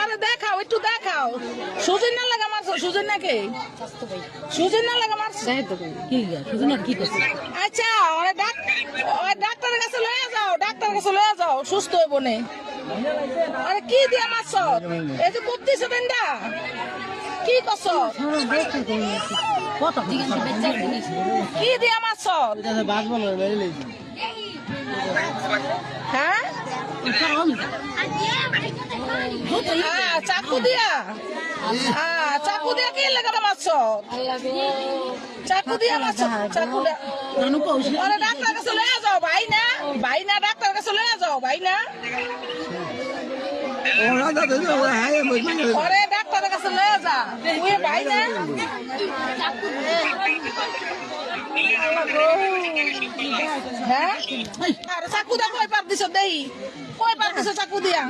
আরে দেখাও, একটু দেখাও। সুজন না লাগা মারছো, সুজন নাকি? সুজন না লাগা মারছো? কি করছে? আচ্ছা, ওই ডাক্তারের কাছে লয়ে যাও, ডাক্তারের কাছে লয়ে যাও, সুস্থ হইব নে। আরে কি দিয়া মারছো? এই যে 32 দিনটা কি করছো? কি দিয়া মারছো? হ্যাঁ, চাকু দিয়া? চাকু দিয়া কি লেগে মারছো? চাকু দিয়া মারছো? চাকু দিয়া? আরে ডাক্তার কাছে লয়ে যাও, ভাই না, ভাই না, ডাক্তার কাছে লয়ে যাও, ভাই না। আরে ডাক্তারের কাছে লয়ে যা, তুই ভাই না। হ্যাঁ, চাকু দিয়া কয় পার দিছ? দেই কয় পার দিছ চাকু দিয়া?